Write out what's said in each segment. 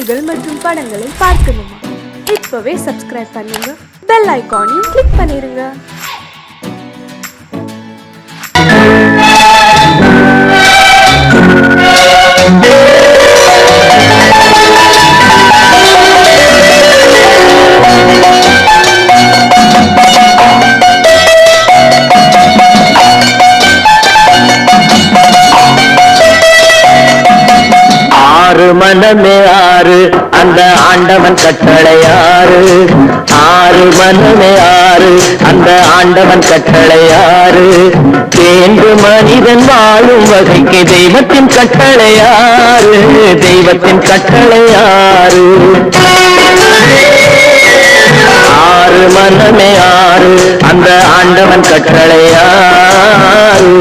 பாடல்கள் மற்றும் படங்களை பார்க்கணுமா? இப்பவே சப்ஸ்கிரைப் பண்ணுங்க, பெல் ஐகானையும் கிளிக் பண்ணிருங்க. மனமே ஆறு அந்த ஆண்டவன் கட்டளையாறு, ஆறு மனமே ஆறு அந்த ஆண்டவன் கட்டளையாறு. தேர்ந்து மனிதன் வாழும் வகைக்கு தெய்வத்தின் கட்டளையாறு, தெய்வத்தின் கட்டளையாறு. ஆறு மனமே ஆறு அந்த ஆண்டவன் கட்டளையாறு.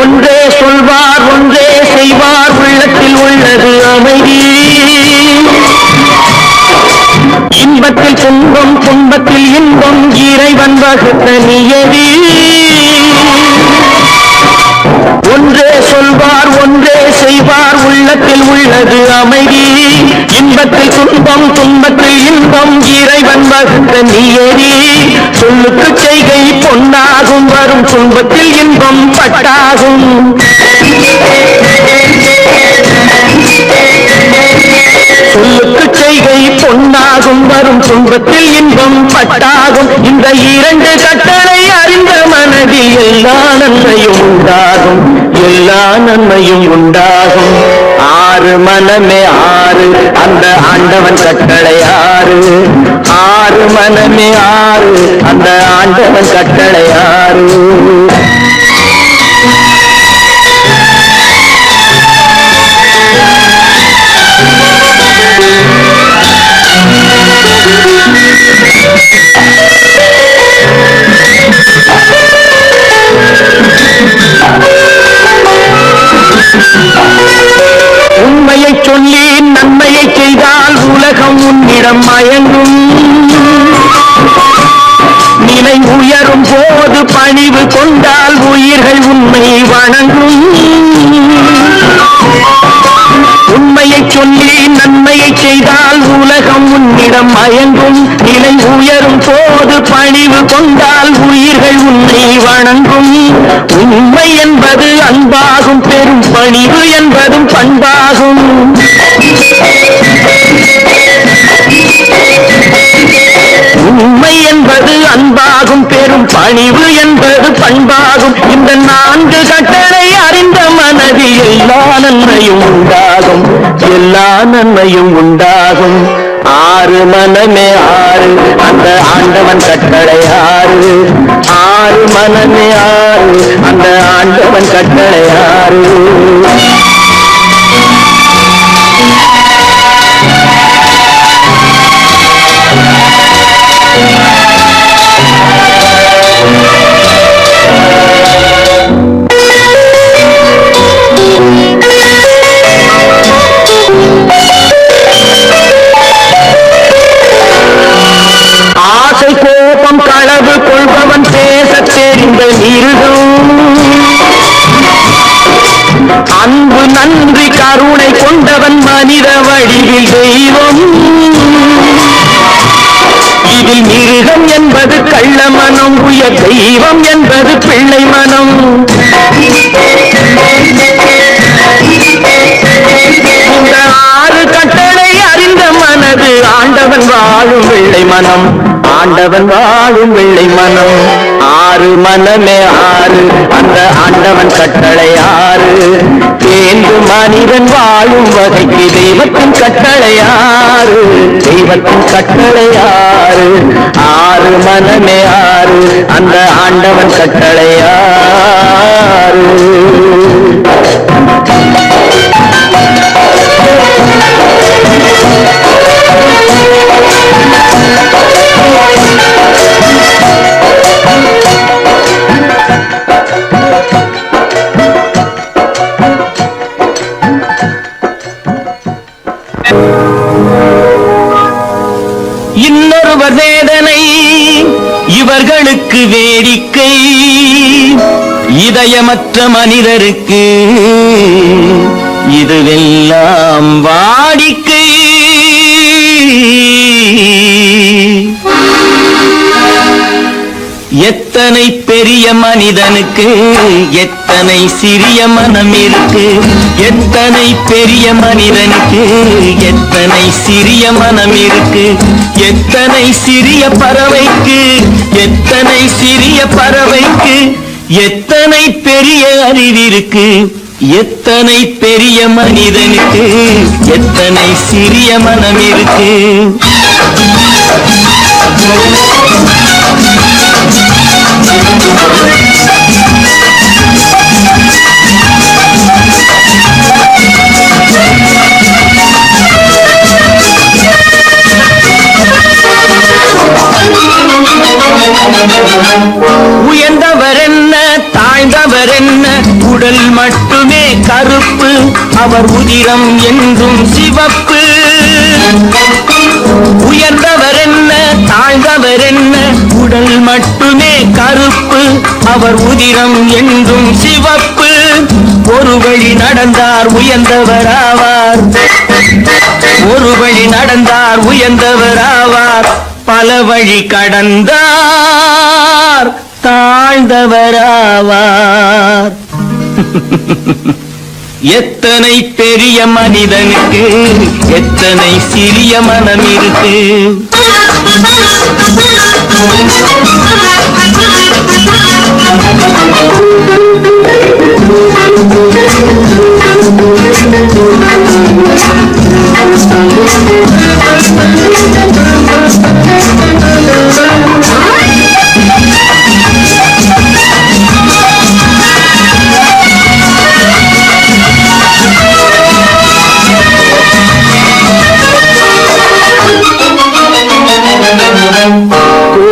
ஒன்றே சொல்வார் ஒன்றே செய்வார், உள்ளத்தில் உள்ளது அமைதி. இன்பத்தில் துன்பம் துன்பத்தில் இன்பம், இறைவன் வகுத்த நியதி. ஒன்றே சொல்வார் ஒன்றே செய்வார், உள்ளத்தில் உள்ளது அமைதி. இன்பத்தில் துன்பம் துன்பத்தில் இன்பம், இறைவன் வகுத்த நியதி. சொல்லுக்கு செய்கை பொன்னாகும், வரும் துன்பத்தில் இன்பம் பட்டாகும். சொல்லுக்கு செய்கை பொன்னாகும், வரும் துன்பத்தில் இன்பம் பட்டாகும். இந்த இரண்டு கட்டளை அறிந்த மனதில் எல்லா நன்மையும் உண்டாகும், எல்லா நன்மையும் உண்டாகும். ஆறு மனமே ஆறு அந்த ஆண்டவன் கட்டளையாறு, ஆறு மனமே ஆறு அந்த ஆண்டவன் கட்டளையாறு. உண்மையை சொல்லி நன்மையை செய்தால் உலகம் உன்னிடம் மயங்கும். நிலை உயரும் போது பணிவு கொண்டால் உயிர்கள் உண்மை வணங்கும். உண்மையை சொல்லி நன்மையை செய்தால் உலகம் உன்னிடம் மயங்கும். நிலை உயரும் போது பணிவு கொண்டால் உயிர்கள் உன்னை வணங்கும். உண்மை என்பது அன்பாகும், பெரும் பணிவு என்பதும் பண்பாகும். உண்மை என்பது அன்பாகும், பெரும் பணிவு என்பது பண்பாகும். இந்த நான்கு கட்டளை அறிந்த மனதில் எல்லா நன்மையும் உண்டாகும், எல்லா நன்மையும் உண்டாகும். ஆறு மனமே ஆறு அந்த ஆண்டவன் கட்டளையாறு, ஆறு மனமே ஆறு அந்த ஆண்டவன் கட்டளையாறு. ஆசை கோபம் களவு கொள்பவன் பேச தெரிந்த மிருகம். அன்பு நன்றி கருணை கொண்டவன் மனித வடிவில் தெய்வம். இதில் மிருகம் என்பது கள்ள மனம், உயர் தெய்வம் என்பது பிள்ளை மனம். இந்த ஆறு கட்டளை அறிந்த மனது ஆண்டவன் வாழும் வெள்ளை மனம், ஆண்டவன் வாழும் வெள்ளை மனம். ஆறு மனமே ஆறு அந்த ஆண்டவன் கட்டளையாறு. தேர்ந்து மனிதன் வாழும் வகைக்கு தெய்வத்தின் கட்டளையாறு, தெய்வத்தின் கட்டளையாறு. ஆறு மனமே ஆறு அந்த ஆண்டவன் கட்டளையாறு. உயிர்களுக்கு வேடிக்கை, இதயமற்ற மனிதருக்கு இதுவெல்லாம் வாடிக்கை. எத்தனை பெரிய மனிதனுக்கு எத்தனை சிறிய மனம் இருக்கு, எத்தனை பெரிய மனிதனுக்கு எத்தனை சிறிய மனம் இருக்கு, எத்தனை சிறிய பறவைக்கு எத்தனை சிறிய பறவைக்கு எத்தனை பெரிய அறிவிருக்கு, எத்தனை பெரிய மனிதனுக்கு எத்தனை சிறிய மனம் இருக்கு. உயர்ந்தவர் என்ன தாழ்ந்தவர் என்ன, உடல் மட்டுமே கருப்பு, அவர் உதிரம் என்றும் சிவப்பு. உயர்ந்தவர் என்ன தாழ்ந்தவர் என்ன, உடல் மட்டுமே கருப்பு, அவர் உதிரம் என்றும் சிவப்பு. ஒரு வழி நடந்தார் உயர்ந்தவர் ஆவார், ஒரு வழி நடந்தார் உயர்ந்தவர் ஆவார், பல வழி கடந்தார் தாழ்ந்தவராவார். எத்தனை பெரிய மனிதனுக்கு எத்தனை சிறிய மனம் இருக்கு.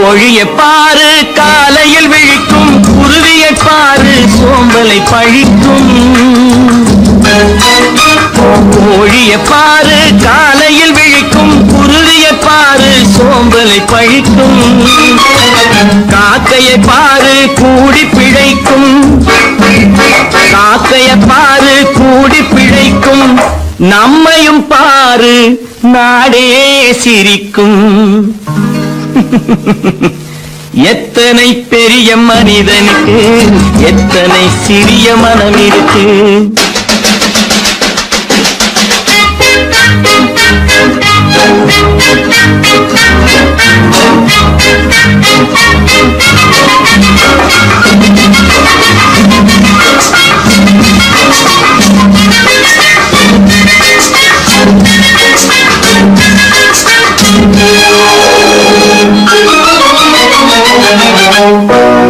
கோழியை பாரு காலையில் விழிக்கும், குருவியை பாரு சோம்பலை பழிக்கும். கோழியை பாரு காலையில் விழிக்கும், குருவியை பாரு சோம்பலை பழிக்கும். காக்கையை பாரு கூடி பிழைக்கும், காக்கையை பாரு கூடி பிழைக்கும். நம்மையும் பாரு நாடே சிரிக்கும். எத்தனை பெரிய மனிதனுக்கு எத்தனை சிறிய மனம் இருக்கு.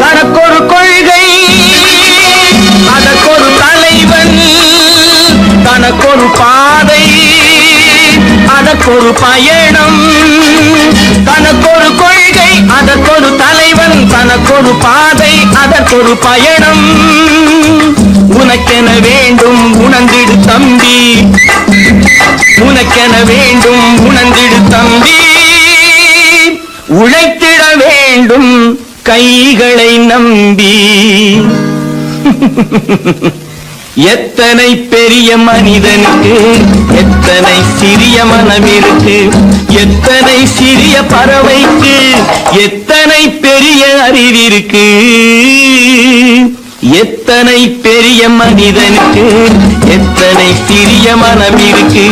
தனக்கொரு கொள்கை அதற்கொரு தலைவன், தனக்கொரு பாதை அதற்கொரு பயணம். தனக்கொரு கொள்கை அதற்கொரு தலைவன், தனக்கொரு பாதை அதற்கொரு பயணம். உனக்கென வேண்டும் உணர்ந்திடு தம்பி, உனக்கென வேண்டும் உணர்ந்திடு தம்பி. உழைத்திட வேண்டும் கைகளை நம்பி. எத்தனை பெரிய மனிதனுக்கு எத்தனை சிறிய மனம் இருக்கு, எத்தனை சிறிய பறவைக்கு எத்தனை பெரிய அறிவிருக்கு. எத்தனை பெரிய மனிதனுக்கு எத்தனை சிறிய மனம் இருக்கு.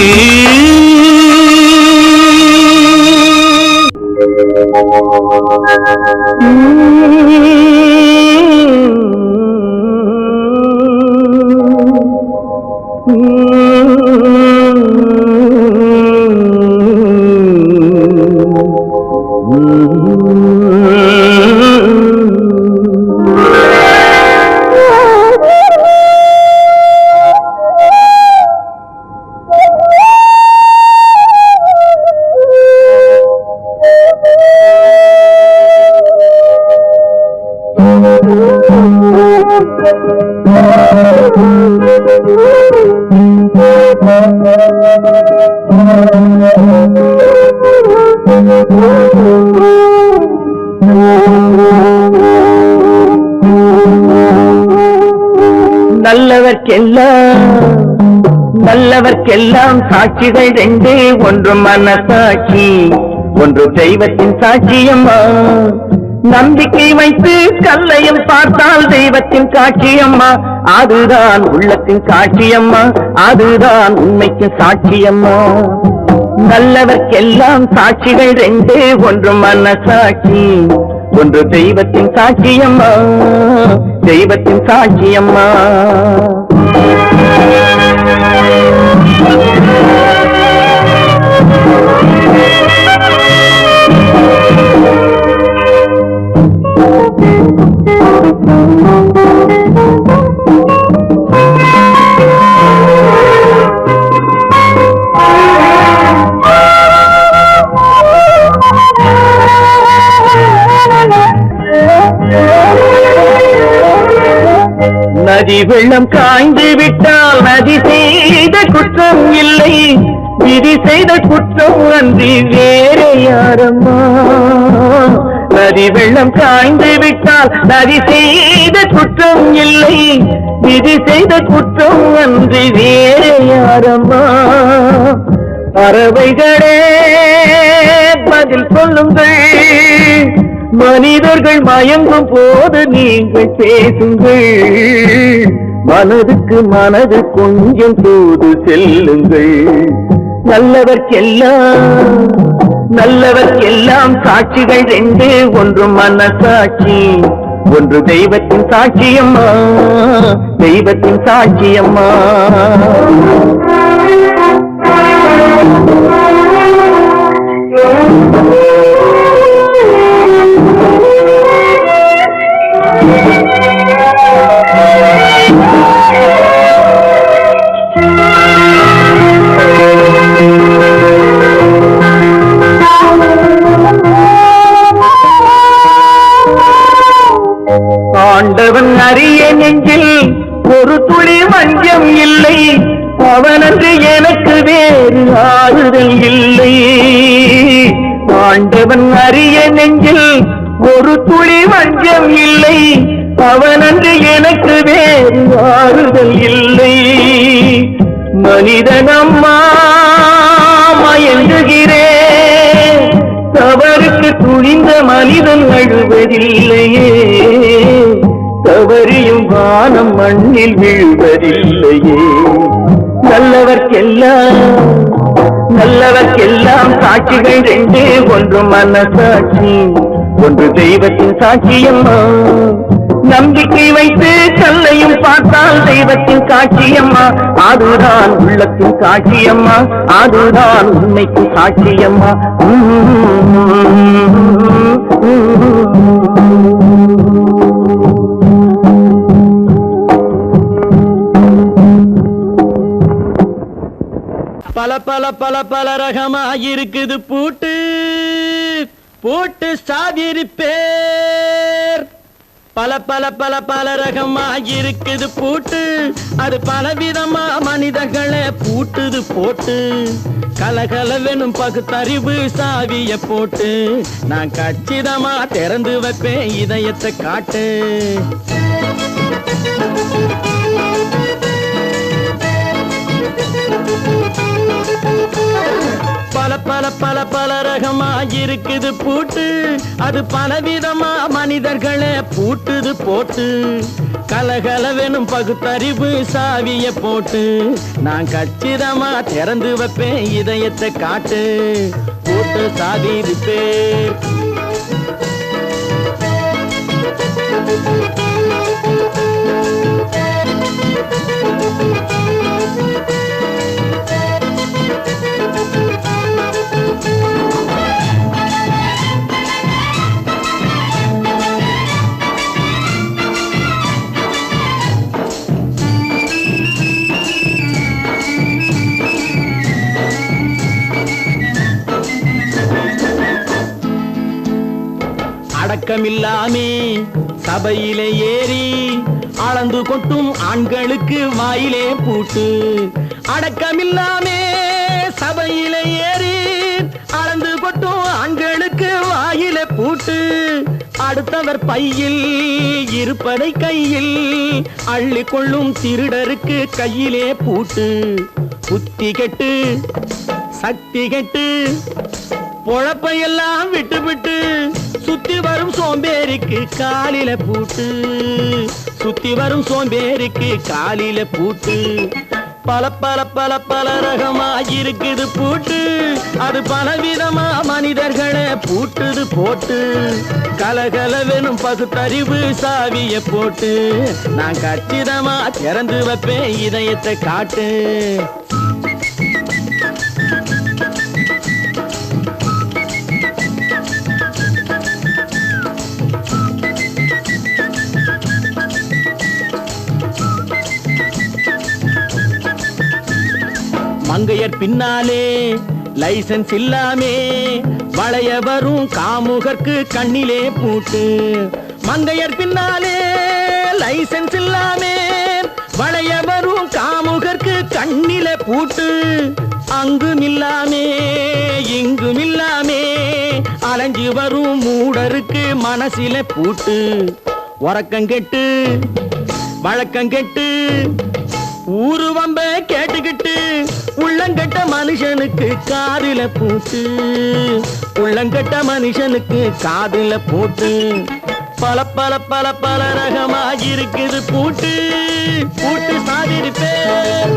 Thank you. நல்லவர்க்கெல்லாம் சாட்சிகள் ரெண்டு, ஒன்று மனசாட்சி, ஒன்று தெய்வத்தின் சாட்சியம்மா. நம்பிக்கை வைத்து கல்லையும் பார்த்தால் தெய்வத்தின் காட்சியம்மா, அதுதான் உள்ளத்தின் காட்சியம்மா, அதுதான் உண்மைக்கு சாட்சியம்மா. நல்லவர்க்கெல்லாம் சாட்சிகள் ரெண்டு, ஒன்று மனசாட்சி, ஒன்று தெய்வத்தின் சாட்சியம்மா, தெய்வத்தின் சாட்சியம்மா. நதி வெள்ளம் காய்ந்து விட்டால் நதி செய்த குற்றம் இல்லை, விதி செய்த குற்றம் அன்றி வேறு யாரம்மா. நதி வெள்ளம் காய்ந்து விட்டால் நதி செய்த குற்றம் இல்லை, விதி செய்த குற்றம் அன்றி வேறு யாரம்மா. பறவைகளே பதில் சொல்லுங்கள், மனிதர்கள் மயங்கும் போது நீங்கள் பேசுங்கள், மனதுக்கு மனது கொஞ்சம் தூது செல்லுங்கள். நல்லவர்க்கெல்லாம் சாட்சிகள் ரெண்டு, ஒன்று மனசாட்சி, ஒன்று தெய்வத்தின் சாட்சியம்மா, தெய்வத்தின் சாட்சியம்மா. ஆண்டவன் அறிய நெஞ்சில் ஒரு துளி வஞ்சம் இல்லை, அவனன்று எனக்கு வேறு ஆறுதல் இல்லை. ஆண்டவன் அறிய நெஞ்சில் ஒரு துளி வஞ்சம் இல்லை, அவனன்று எனக்கு வேறு ஆறுதல் இல்லை. மனிதனம்மா மயங்குகிறேன், தவறுக்கு துணிந்த மனிதன் அழுவதில்லையே, தவறியும் வானம் மண்ணில் வீழ்வதில்லையே. நல்லவர்க்கெல்லாம் சாட்சிகள் ரெண்டு, ஒன்று மனசாட்சி, ஒன்று தெய்வத்தின் சாட்சியம்மா. நம்பிக்கை வைத்து கல்லையும் பார்த்தால் தெய்வத்தின் காட்சியம்மா, அதுதான் உள்ளத்தின் காட்சியம்மா, அதுதான் உண்மைக்கு சாட்சியம்மா. பல பல பல பல ரகமா இருக்குது பூட்டு பூட்டு சாதிரி பேர். பல பல பல பல ரகமா இருக்குது பூட்டு, அது பலவிதமா மனிதர்களை பூட்டுது போட்டு. கலகலவெனும் பகுத்தறிவு சாவிய போட்டு, நான் கச்சிதமா திறந்து வைப்பேன் இதயத்தை காட்டு. பல பல பல பல ரகமா இருக்குது பூட்டு, அது பலவிதமா மனிதர்களை பூட்டுது போட்டு. கலகலவெனும் பகுத்தறிவு சாவிய போட்டு, நான் கச்சிதமா திறந்து வைப்பேன் இதயத்தை காட்டு. போட்டு சாவி பேர். அடக்கமில்லாமே சபையிலே ஏறி அளந்து கொட்டும் ஆண்களுக்கு வாயிலே பூட்டு. அடக்கமில்லாமே சபையிலே ஏறி அளந்து கொட்டும் ஆண்களுக்கு வாயிலே பூட்டு. அடுத்தவர் பையில் இருப்பதை கையில் அள்ளிக்கொள்ளும் திருடருக்கு கையிலே பூட்டு. புத்தி கெட்டு சக்தி கெட்டு பொழப்பையெல்லாம் விட்டு விட்டு சுத்தி வரும் சோம்பேறிக்கு காலில பூட்டு. சுத்தி வரும் சோம்பேறிக்கு காலில பூட்டு. பல பல பல பல ரகமா இருக்குது பூட்டு. அது பலவிதமா மனிதர்களை பூட்டுது போட்டு. கலகலவெனும் பகுத்தறிவு சாவிய போட்டு நான் கச்சிதமா திறந்து வைப்பேன் இதயத்தை காட்டு. மங்கையர் பின்னாலே லைசன்ஸ் இல்லாமே வளைய வரும் காமுகர்க்கு கண்ணிலே பூட்டு. மங்கையர் பின்னாலே லைசன்ஸ் இல்லாமே வளைய வரும் காமுகர்க்கு கண்ணிலே பூட்டு. அங்கும் இல்லாமே இங்கும் இல்லாமே அலைஞ்சு வரும் மூடருக்கு மனசில பூட்டு. உறக்கம் கெட்டு வழக்கம் கெட்டு ஊரு வம்ப கேட்டுக்கிட்டு உள்ளங்கட்ட மனுஷனுக்கு காதுல பூட்டு. உள்ளங்கட்ட மனுஷனுக்கு காதுல பூட்டு. பல பல பல பல ரகமா இருக்குது பூட்டு. பூட்டு சாதிருப்பேன்.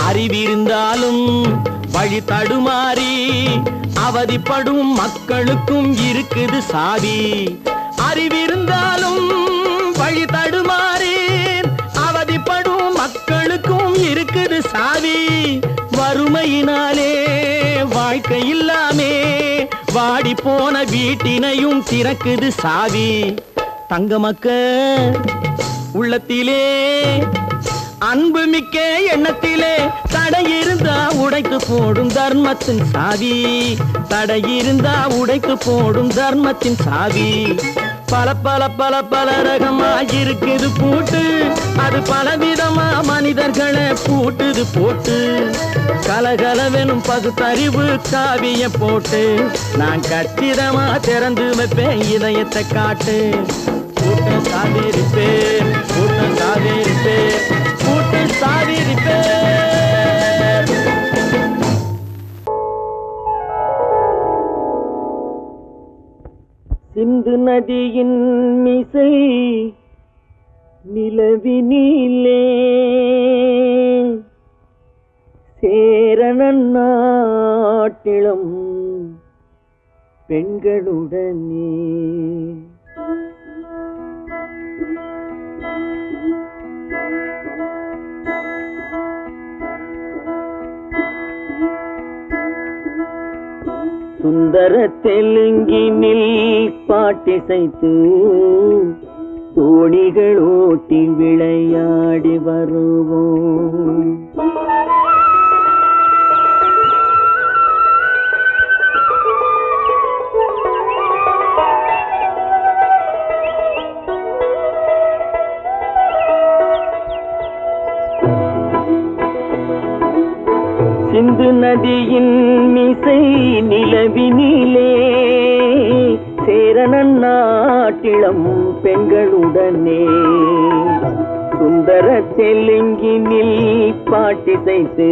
அறிவிருந்தாலும் வழி தடுமாறி அவதிப்படும் மக்களுக்கும் இருக்குது சாவி. அறிவிருந்தாலும் வழி தடுமாறி அவதிப்படும் மக்களுக்கும் இருக்குது சாவி. வறுமையினாலே வாழ்க்கை இல்லாமே வாடி போன வீட்டினையும் திறக்குது சாவி. தங்க மக்க உள்ளத்திலே அன்பு மிக்க எண்ணத்திலே தடை இருந்தா உடைத்து போடும் தர்மத்தின் சாவி. தடை இருந்தா உடைத்து போடும் தர்மத்தின் சாவி. பல பல பல பல ரகமா இருக்குது பூட்டு. அது பலவிதமா மனிதர்களை பூட்டுது போட்டு. கலகலவெனும் பகுத்தறிவு காவிய போட்டு நான் கச்சிதமா திறந்து வைப்பேன் இதயத்தை காட்டு. கூட்டம் சாதிருப்பேன் கூட்டம் சாதிருப்பேன் கூட்டம் சாதிருப்பேன். சிந்து நதியின் மிசை நிலவினிலே சேரணன் நாட்டிலும் பெண்களுடனே சுந்தர தெலுங்கினில் பாட்டிசைத்து தோணிகள் ஓட்டி விளையாடி வருவோம். சிந்து நதியின் மிசை நிலவினிலே சேரணன் நாட்டிளம் பெண்களுடனே சுந்தர தெலுங்கினில் பாட்டிசைத்து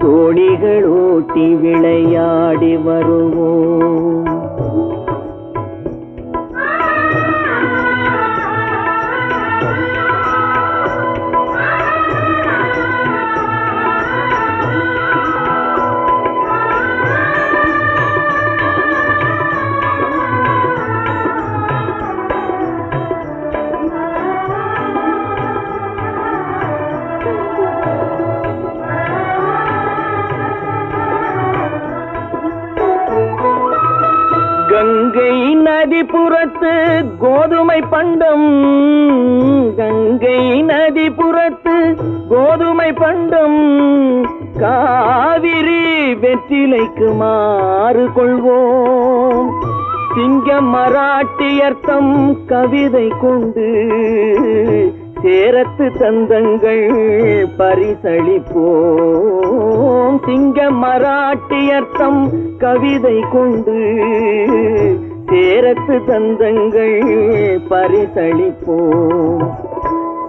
தோணிகள் ஓட்டி விளையாடி வருவோம். கோதுமை பண்டம் கங்கை நதிபுறத்து கோதுமை பண்டம் காவிரி வெற்றிலைக்கு மாறு கொள்வோம் சிங்கம் மராட்டியர்த்தம் கவிதை கொண்டு சேரத்து தந்தங்கள் பரிசளிப்போம் சிங்கம் மராட்டியர்த்தம் கவிதை கொண்டு சேரத்து தந்தங்கள் பரிசளிப்போம்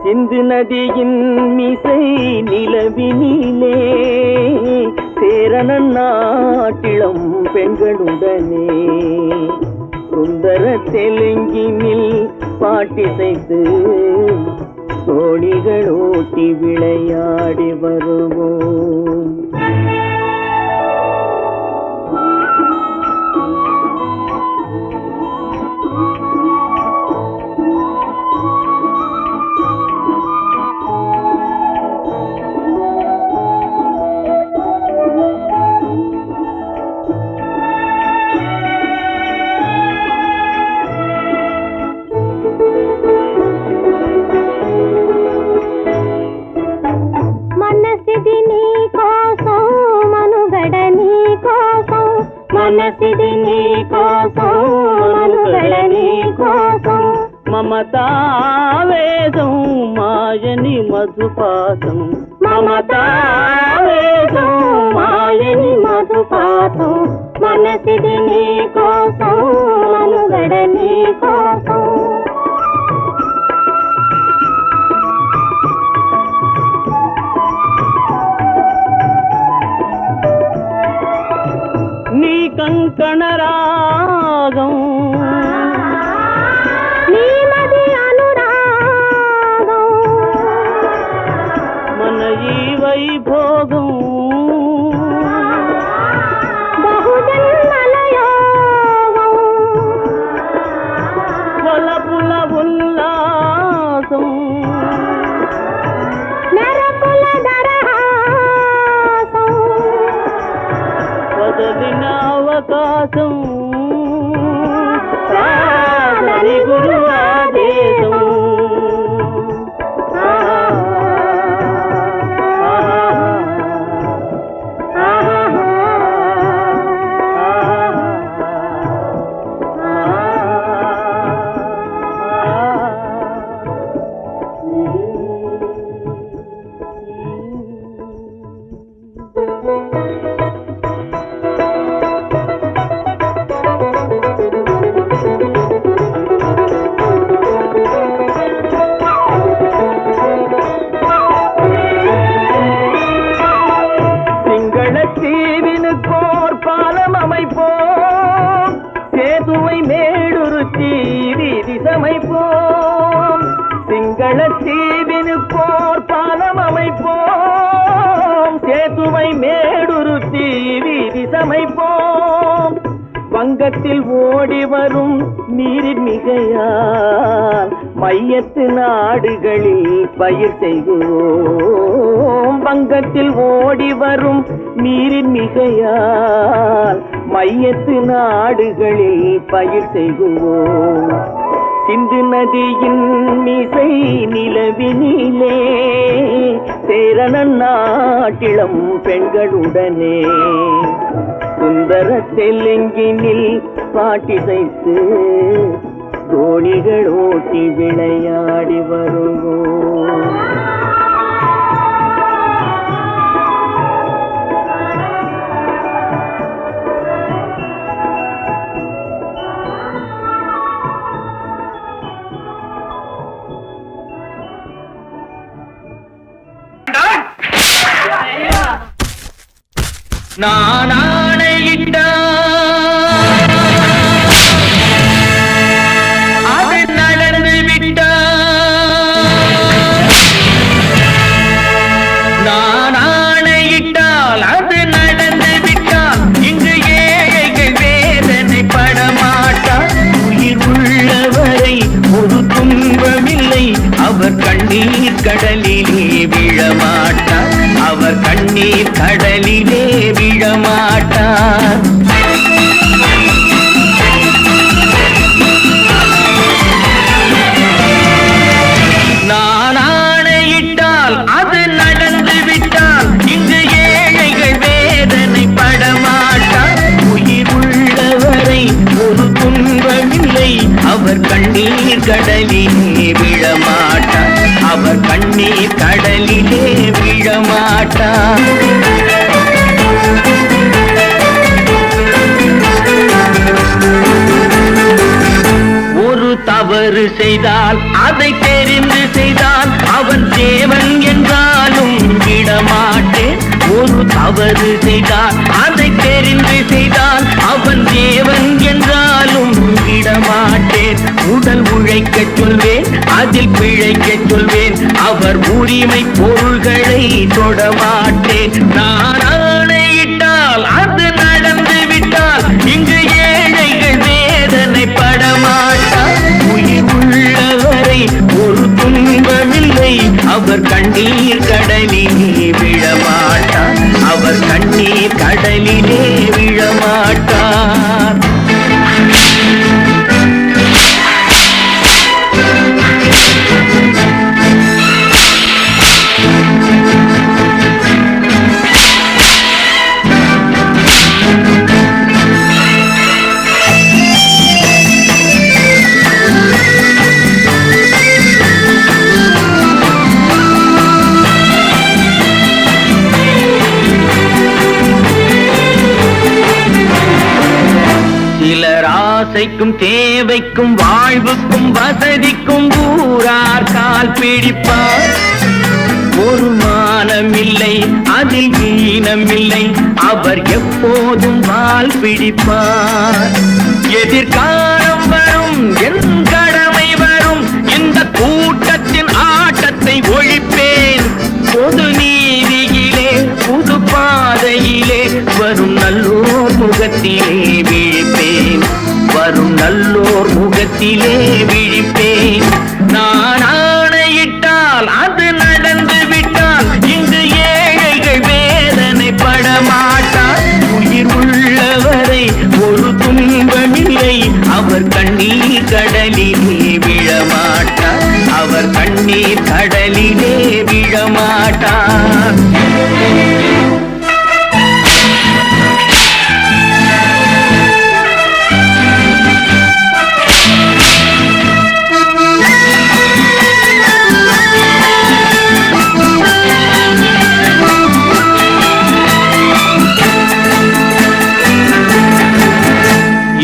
சிந்து நதியின் மிசை நிலவினிலே சேரணன் நாட்டிளம் பெண்களுடனே சுந்தர தெலுங்கினில் பாட்டிசைத்து தோணிகள் ஓட்டி விளையாடி வருவோம் మనసిది నీ కోసం మనుగడ నీ కోసం మమతావేదం మాయని మధుపాసం మమతావేదం మాయని మధుపాసం మనసిది నీ కోసం మనుగడ నీ కోసం కంకణరాగం నీమది అనురాగం మన ఈ వైభోగం బహుజన్మల యోగం వలపుల ఉల్లాసం మెరపుల దరహాసం వదలిన అవకాశం సాధని గురు ఆదేశం சிங்களத்தீவினுக்கோர் பாலம் அமைப்போம் சேதுவை மேடுருத்தி வீதி சமைப்போம் வங்கத்தில் ஓடி வரும் நீரின் மிகையால் மையத்து நாடுகளில் பயிர் செய்வோம் வங்கத்தில் ஓடி வரும் நீரின் மிகையால் மையத்து நாடுகளில் பயிர் செய்வோம் சிந்து நதியின் மிசை நிலவினிலே சேரணன் நாட்டிளம் பெண்களுடனே சுந்தர தெலுங்கினில் பாட்டிசைத்து தோணிகள் ஓட்டி விளையாடி வருவோம் நான் ஆணையிட்டா அது நடந்து விட்டா நான் ஆணையிட்டால் அது நடந்து விட்டால் இங்கு ஏழைகள் வேதனை படமாட்டார் உயிர் உள்ளவரை ஒரு துன்பமில்லை அவர் கண்ணீர் கடலிலே விழமாட்டார் அவர் கண்ணீர் கடலிலே விழமாட்டார் கடலிலே விழமாட்டார், அவர் கண்ணீர் கடலிலே விழமாட்டார். ஒரு தவறு செய்தால் அதை தெரிந்து செய்தால் அவன் தேவன் என்றாலும் விடமாட்டேன். ஒரு தவறு செய்தால் அதை தெரிந்து செய்தால் அவன் தேவன் என்றாலும் விடமாட்டேன். உடல் உழைக்கச் சொல்வேன், அதில் பிழைக்கச் சொல்வேன், அவர் உரிமை பொருள்களை தொடமாட்டேன். நான் ஆணையிட்டால் அது நடந்து விட்டால் இங்கு ஏழைகள் வேதனை படமாட்டார். உயிர் உள்ளவரை ஒரு துன்பமில்லை, அவர் கண்ணீர் கடலிலே விழமாட்டார், அவர் கண்ணீர் கடலிலே விழமாட்டார். சிலர் ஆசைக்கும் தேவைக்கும் வாழ்வுக்கும் வசதிக்கும் ஊரார் கால் பிடிப்பார். ஒரு மானமில்லை, அதில் ஈனமில்லை, அவர் எப்போதும் வால் பிடிப்பார். எதிர்காலம் வரும், என் கடமை வரும், இந்த கூட்டத்தின் ஆட்டத்தை ஒழிப்பேன். பொது நீதியிலே புது பாதையிலே வரும் நல்லோர் முகத்திலே விழிப்பேன், வரும் நல்லோர் முகத்திலே விழிப்பேன். நான் ஆணையிட்டால் அது நடந்து விட்டால் இங்கு ஏழைகள் வேதனை படமாட்டார். உயிர் உள்ளவரை ஒரு துன்பமில்லை, அவர் கண்ணீர் கடலிலே விழமாட்டார், அவர் கண்ணீர் கடலிலே விழமாட்டார்.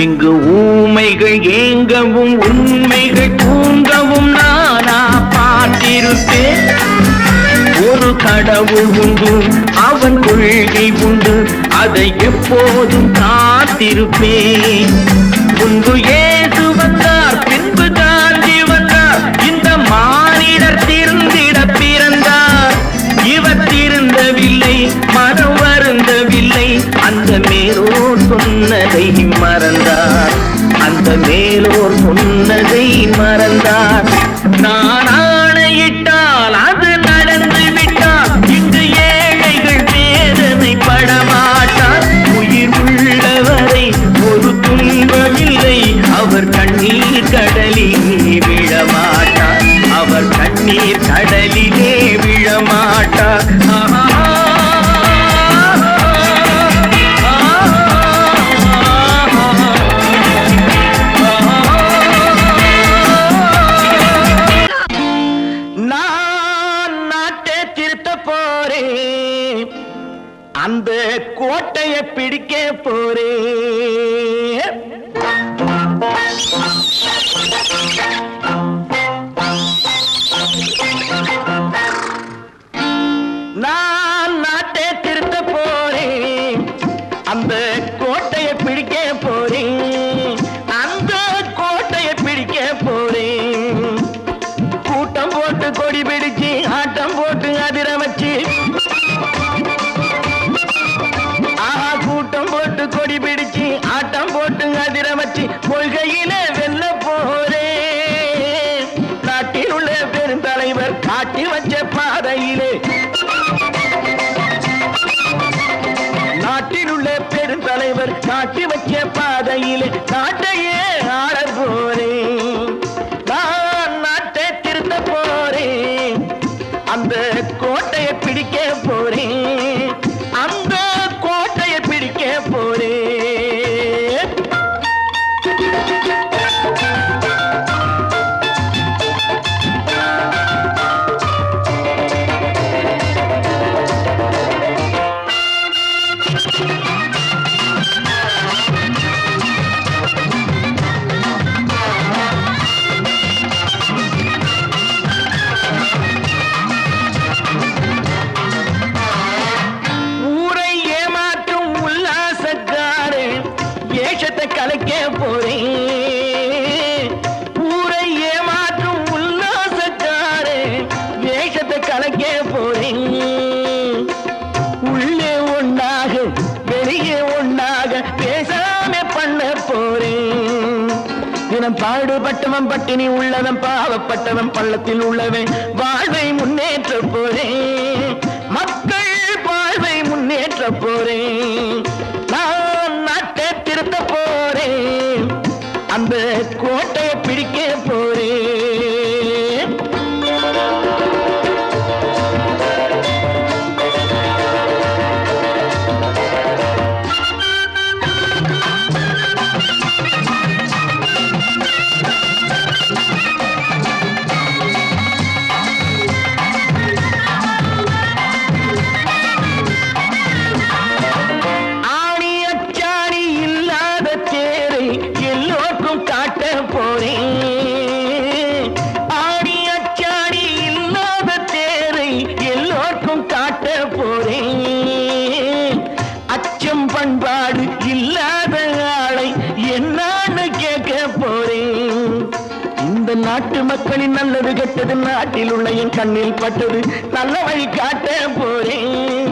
இங்கு ஊமைகள் ஏங்கவும் உண்மைகள் தூங்கவும் நானா பார்த்திருப்பேன். ஒரு கடவுள் உண்டு, அவன் கொள்கை உண்டு, அதை எப்போதும் காத்திருப்பேன். முன்பு இயேசு வந்தார், பின்பு காந்தி வந்தார், இந்த மானிடர் திருந்திட பிறந்தார். இவர் திருந்தவில்லை, மனம் வருந்தவில்லை, அந்த மேலோர் சொன்னதை மறந்தார், அந்த மேலோர் சொன்னதை மறந்தார். நான் ஆணையிட்டால் அது நடந்து விட்டால் இங்கு ஏழைகள் வேதனை படமாட்டார். உயிர் உள்ளவரை ஒரு துன்பமில்லை, அவர் கண்ணீர் கடலிலே விழமாட்டார், அவர் கண்ணீர் கடலிலே விழமாட்டார். அந்த கோட்டையை பிடிக்க போறேன். நான் நாட்டை திருத்த போறேன், அந்த கோட்டையை பிடிக்க போறேன், அந்த கோட்டையை பிடிக்க போறேன். கூட்டம் போட்டு கொடி பிடிச்சு ஆட்டம் போட்டு அதிர வச்சு, கூட்டம் போட்டு கொடி பிடிச்சு ஆட்டம் போட்டு அதிர வச்சு கொள்கையில வெல்ல போறேன். நாட்டில் உள்ள பெருந்தலைவர் காட்டி வச்ச பாதையிலே, நாட்டில் உள்ள பெருந்தலைவர் காட்டி வச்ச பாதையிலே நாட்டையே ஆள போறேன். நான் நாட்டை திருத்த போறேன், அந்த கோட்டையை பிடிக்க போறேன், அந்த கோட்டையை பிடிக்க போறேன். உள்ளவன் பாடுபட்டவன் பட்டினி உள்ளவன் பாவப்பட்டவன் பள்ளத்தில் உள்ளவன் வாழ்வை முன்னேற்ற போறேன் மக்கள் வாழ்வை முன்னேற்ற போறேன் நான் நாட்டை திருத்த போறேன் அந்த கோட்டையை பிடிக்க போறேன் பண்பாடு இல்லாத ஆளை என்னான்னு கேட்க போறேன் இந்த நாட்டு மக்களின் நல்லது கெட்டது நாட்டில் உள்ள என் கண்ணில் பட்டது நல்ல வழி காட்ட போறேன்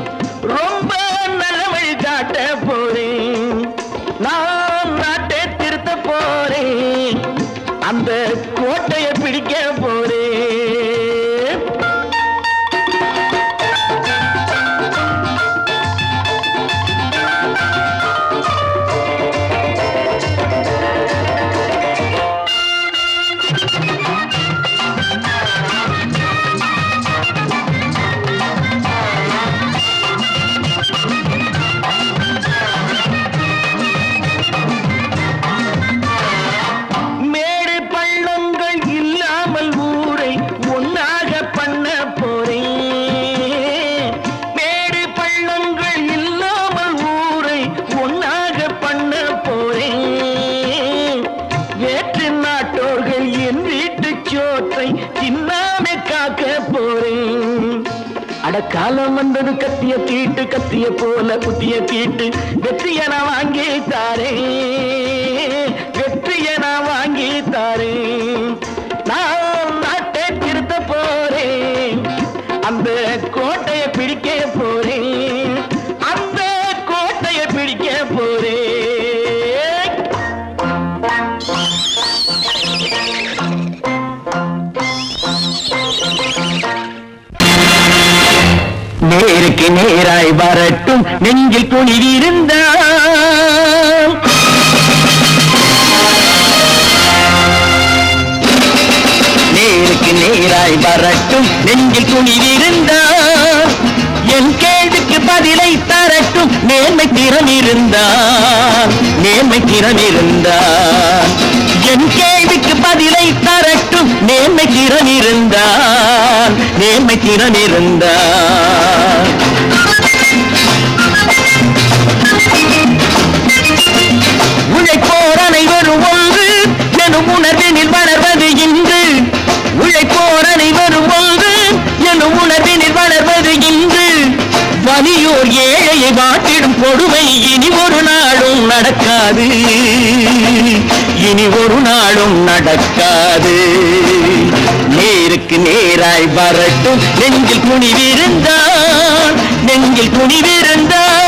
ரொம்ப நல்ல வழி காட்ட போறேன் நான் நாட்டை திருத்த போறேன் அந்த கோட்டையை பிடிக்க போறேன் காலம் வந்தது கத்திய தீட்டு கத்திய போல புத்திய தீட்டு வெற்றிய நான் வாங்கி தாரேன் வெற்றிய நான் வாங்கி தாரேன் நான் நாட்டை திருத்த போறேன் அந்த கோட்டையை பிடிக்க போறேன் அந்த கோட்டையை பிடிக்க போறேன் நேருக்கு நேராய் வரட்டும் நெஞ்சில் துணிவிருந்தால் நேருக்கு நேராய் வரட்டும் நெஞ்சில் துணிவிருந்தால் என் கேள்விக்கு பதிலை தரட்டும் நேர்மை திறம் இருந்தால் நேர்மை திறம் இருந்தால் என் கேள்விக்கு பதிலை தரட்டும் நேர்மை திறம் இருந்தால் நேர்மை திறம் இருந்தால் உழைப்போர் அனைவரும் ஒன்று எனும் உணர்வினில் வளர்வது இன்று உழைப்போர் அனைவரும் ஒன்று எனும் உணர்வினில் வளர்வது இன்று வலியோர் ஏழையை வாட்டிடும் கொடுமை இனி ஒரு நாளும் நடக்காது இனி ஒரு நாளும் நடக்காது நேருக்கு நேராய் வரட்டும் நெஞ்சில் துணிவிருந்தான் நெஞ்சில் துணிவிருந்தான்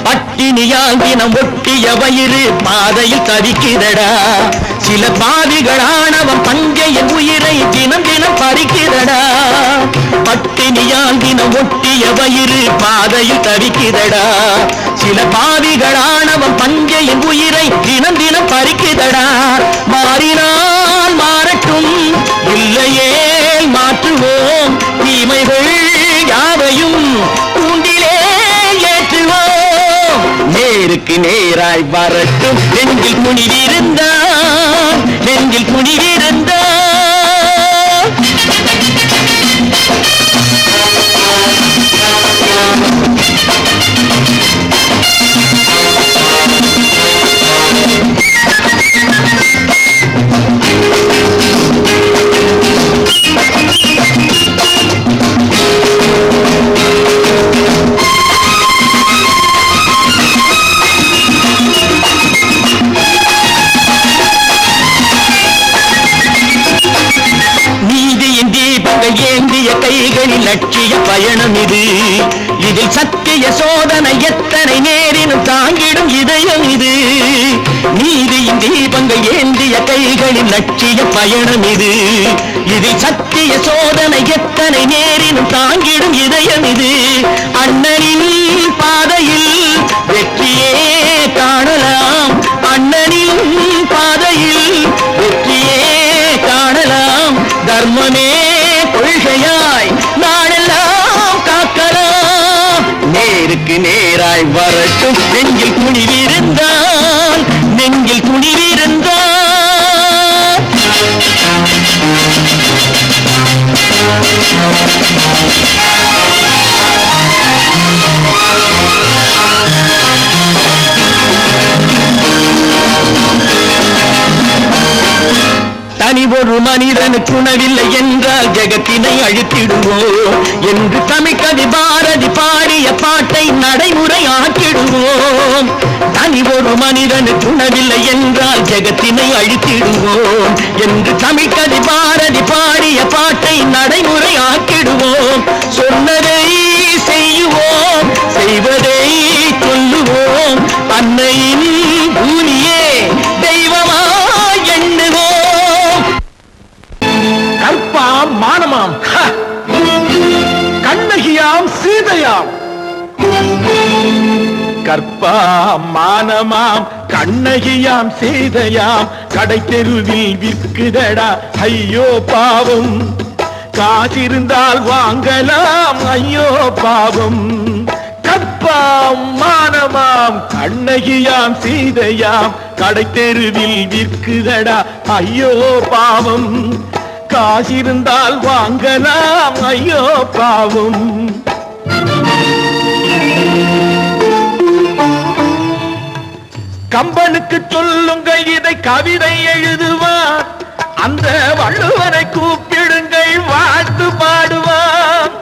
பட்டினியால் தினம் ஒட்டிய வயிறு பாதையில் தவிக்கிறடா சில பாவிகளானவன் பஞ்சையின் உயிரை தினம் தினம் பறிக்கிறடா பட்டினியால் தினம் ஒட்டிய வயிறு பாதையில் தவிக்கிறடா சில பாவிகளானவன் பஞ்சையின் உயிரை தினம் தினம் பறிக்கிறடா மாறினால் மாறட்டும் இல்லையே மாற்றுவோம் தீமைகள் யாவையும் கூண்டிலே ஏற்றுவோம் நேருக்கு நேராய் வரட்டும் நெஞ்சில் துணிவிருந்தான் நெஞ்சில் துணிவிருந்தான் ஏந்திய கைகளில் லட்சிய பயணம் இது. இதில் சத்திய சோதனை எத்தனை நேரினும் தாங்கிடும் இதயம் இது. நீதியின் தீபங்கள் ஏந்திய கைகளில் லட்சிய பயணம் இது. இதில் சத்திய சோதனை எத்தனை நேரினும் தாங்கிடும் இதயம் இது. அண்ணனின் பாதையில் வெற்றியே காணலாம். அண்ணனின் பாதையில் வெற்றியே காணலாம். தர்மமே கொள்கையாய் நாளெல்லாம் காக்கலாம். நேருக்கு நேராய் வரட்டும் நெஞ்சில் துணிவிருந்தால், நெஞ்சில் துணிவிருந்தால். தனி ஒரு மனிதனுக்கு உணவில்லை என்றால் ஜெகத்தினை அழித்திடுவோம் என்று தமிழ்கவி பாரதி பாடிய பாட்டை நடைமுறையாக்கிடுவோம். தனி ஒரு மனிதனுக்கு உணவில்லை என்றால் ஜெகத்தினை அழித்திடுவோம் என்று தமிழ்கவி பாரதி பாடிய பாட்டை நடைமுறையாக்கிடுவோம். சொன்னதை செய்வோம், செய்வதை சொல்லுவோம். அன்னையின் பூமியே தெய்வமாய் எண்ணுவோம். கற்பாம் மானமாம், கண்ணகியாம் சீதையாம். கற்பாம் மானமாம் கண்ணகியாம் சீதையாம் கடை தெருவில் விற்குதடா ஐயோ பாவம். காசிருந்தால் வாங்கலாம் ஐயோ பாவம். கற்பாம் மானமாம் கண்ணகியாம் சீதையாம் கடை தெருவில் விற்குதடா ஐயோ பாவம். காசிருந்தால் வாங்கலாம் ஐயோ பாவம். கம்பனுக்கு சொல்லுங்கள் இதை கவிதை எழுதுவான். அந்த வள்ளுவரை கூப்பிடுங்கள் வாழ்த்து பாடுவான்.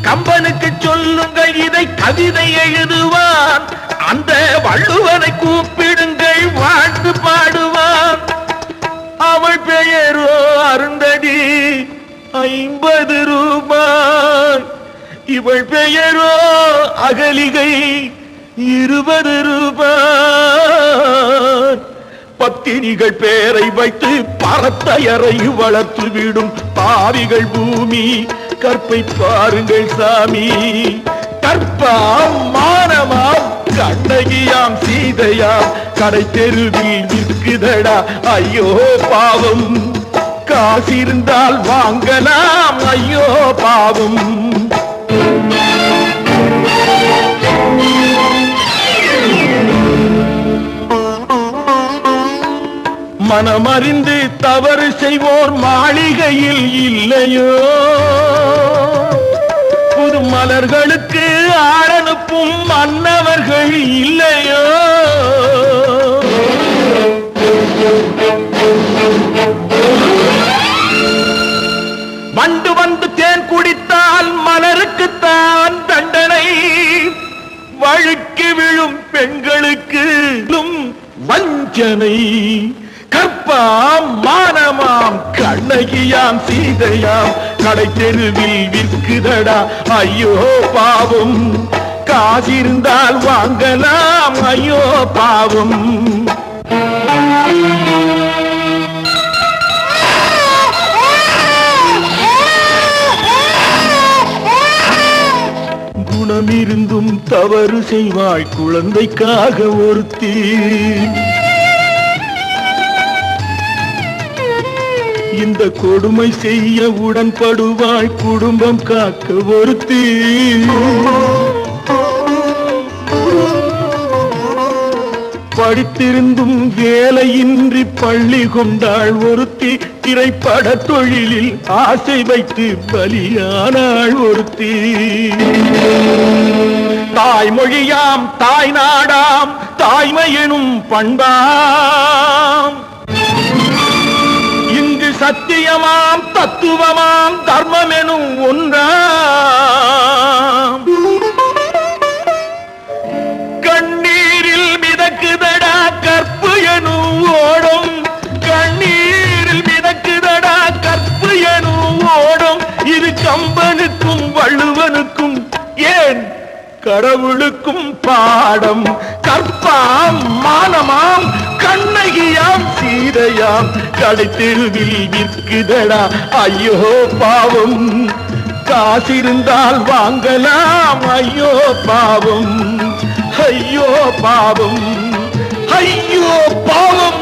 கம்பனுக்கு சொல்லுங்கள் இதை கவிதை எழுதுவான். அந்த வள்ளுவரை கூப்பிடுங்கள் வாழ்த்து பாடுவான். அவள் பெயரோ அருந்ததி 50 ரூபாய். இவள் பெயரோ அகலிகை 20 ரூபாய். பத்தினிகள் பேரை வைத்து பரத்தையரை வளர்த்து விடும் பாவிகள் பூமி. கற்பை பாருங்கள் சாமி. கற்பாம் மானமாம் கண்ணகியாம் சீதையாம் கடை தெருவில் விற்குதடா ஐயோ பாவம். காசிருந்தால் வாங்கலாம் ஐயோ பாவம். மனமறிந்து தவறு செய்வோர் மாளிகையில் இல்லையோ. புது மலர்களுக்கு ஆளனுப்பும் மன்னவர்கள் இல்லையோ. வண்டு வந்து தேன் குடித்தால் மலருக்குத்தான் தண்டனை. வழுக்கி விழும் பெண்களுக்கு வஞ்சனை. கற்பாம் மானமாம் கண்ணகியாம் சீதையாம் கடை தெருவில் விற்குதடா ஐயோ பாவம். காசிருந்தால் வாங்கலாம் ஐயோ பாவம். குணமிருந்தும் தவறு செய்வாள் குழந்தைக்காக ஒருத்தி. இந்த கொடுமை செய்ய உடன்படுவாள் குடும்பம் காக்க ஒருத்தி. படித்திருந்தும் வேலையின்றி பள்ளி கொண்டாள் ஒருத்தி. திரைப்பட தொழிலில் ஆசை வைத்து பலியானாள் ஒருத்தி. தாய்மொழியாம் தாய் நாடாம் தாய்மையெனும் பண்பாம். இங்கு சத்தியமாம் தத்துவமாம் தர்மம் எனும் ஒன்றாம். கண்ணீரில் மிதக்குதடா கற்பு எனும் ஓடும். கண்ணீரில் மிதக்குதடா கற்பு எனும் ஓடும். இது கண்ணனுக்கும் ஏன் கடவுளுக்கும் பாடம். கற்பாம் மானமாம் கண்ணகியாம் சீதையாம் கடைத்தெருவில் விற்குதடா ஐயோ பாவம். காசிருந்தால் வாங்கலாம் ஐயோ பாவம், ஐயோ பாவம், ஐயோ பாவம்.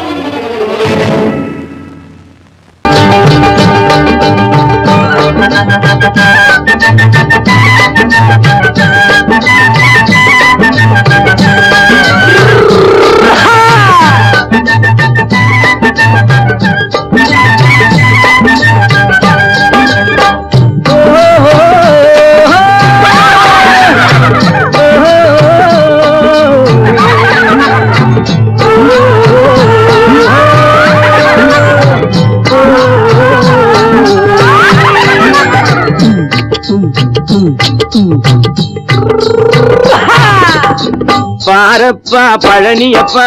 பாரப்பா பழனியப்பா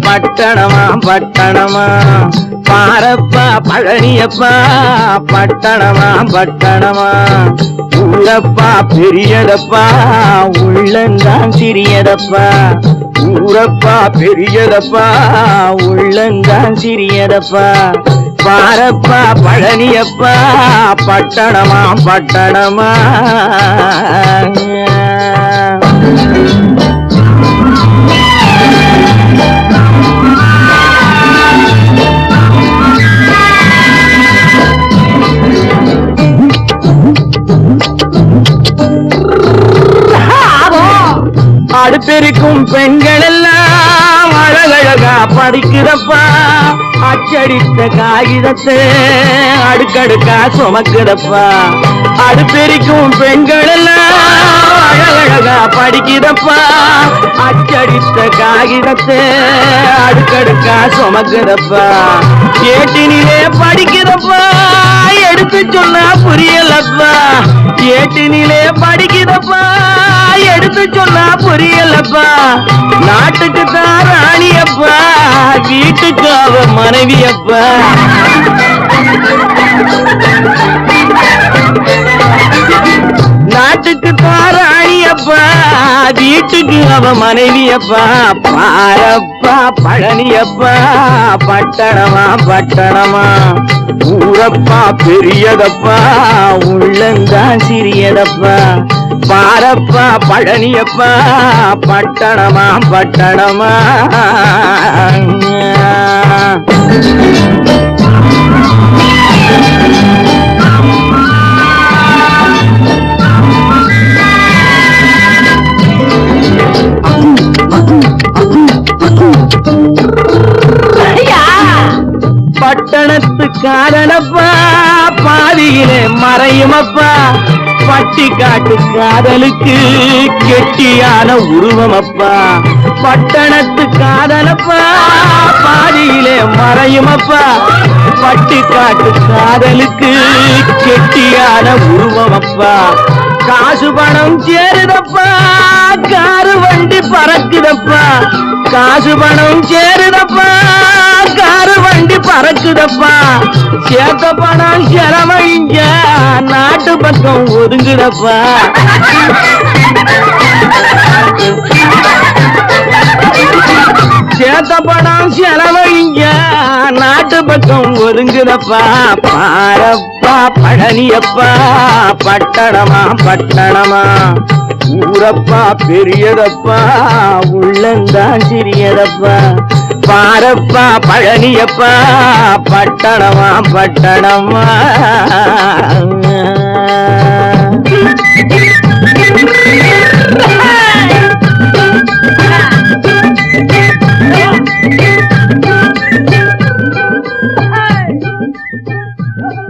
பட்டணமா பட்டணமா, பாரப்பா பழனியப்பா பட்டணமா பட்டணமா. ஊரப்பா பெரியதப்பா உள்ளந்தான் சிறியதப்பா, ஊரப்பா பெரியதப்பா உள்ளந்தான் சிறியதப்பா. பாரப்பா பழனியப்பா பட்டணமா பட்டணமா. அடுப்பெருக்கும் பெண்கள் எல்லாம் அழகழகா படிக்கிறப்பா, அச்சடித்த காகிதத்தை அடுக்கடுக்கா சுமக்குதப்பா. அடுப்பெருக்கும் பெண்கள் எல்லாம் அழகழகா படிக்கிறப்பா, அச்சடித்த காகிதத்தை அடுக்கடுக்கா சுமக்குதப்பா. ஏட்டினிலே படிக்கிறப்பா எடுத்து சொன்னா புரியலப்பா, ஏட்டினிலே படிக்கிறப்பா எடுத்து சொன்னா புரியலப்பா. நாட்டுக்கு தான் ராணியப்பா, வீட்டுக்கு அவ மனைவியப்பா. நாட்டுக்கு தான் ராணியப்பா, வீட்டுக்கு அவ மனைவியப்பா. பாரப்பா பழனியப்பா பட்டணமா பட்டணமா. ஊரப்பா பெரியதப்பா உள்ளந்தான் சிறியதப்பா. பாரப்பா பழனியப்பா பட்டணமா பட்டணமா. பட்டணத்து காதலப்பா பாதியிலே மறையுமப்பா, பட்டி காட்டு காதலுக்கு கெட்டியான உருவமப்பா. பட்டணத்து காதலப்பா பாதியிலே மறையுமப்பா, பட்டி காட்டு காதலுக்கு கெட்டியான உருவமப்பா. காசு பணம் சேருதப்பா காரு வண்டி பறக்குதப்பா, காசு பணம் சேருதப்பா காரு வண்டி பறக்குதப்பா. சேர்த்த பணம் செலவழிங்க நாட்டு பக்கம் ஒதுங்குதப்பா. சேர்த்த பணம் செலவழிங்க நாட்டு பக்கம் ஒதுங்குதப்பா. பாரப்பா பழனியப்பா பட்டணமா பட்டணமா. ஊரப்பா பெரியதப்பா உள்ளந்தான் சிறியதப்பா. பாரப்பா பழனியப்பா பட்டணமா பட்டணமா.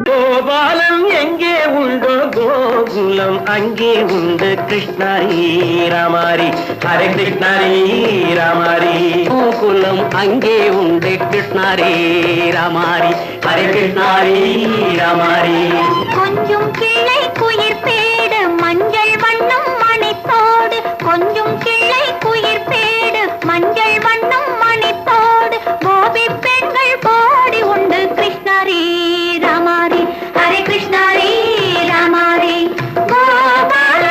கோபாலம் எங்கே உண்டோ கோகுலம் அங்கே உண்டு கிருஷ்ணாரி ராமாரி. ஹரே கிருஷ்ணாரி ராமாரி. கோகுலம் அங்கே உண்டு கிருஷ்ணாரி ராமாரி. ஹரே கிருஷ்ணாரி ராமாரி. கொஞ்சம் கிளை குயிர் பேடு மஞ்சள் வண்ணம் மணித்தோடு, கொஞ்சம் கிளை குயிர் பேடு மஞ்சள் வண்ணம் மணித்தோடு. கோபி பெண்கள் போடி உண்டு கிருஷ்ணாரி ராமாரி. ஹரே கிருஷ்ணாரி ராமாரி. கோபால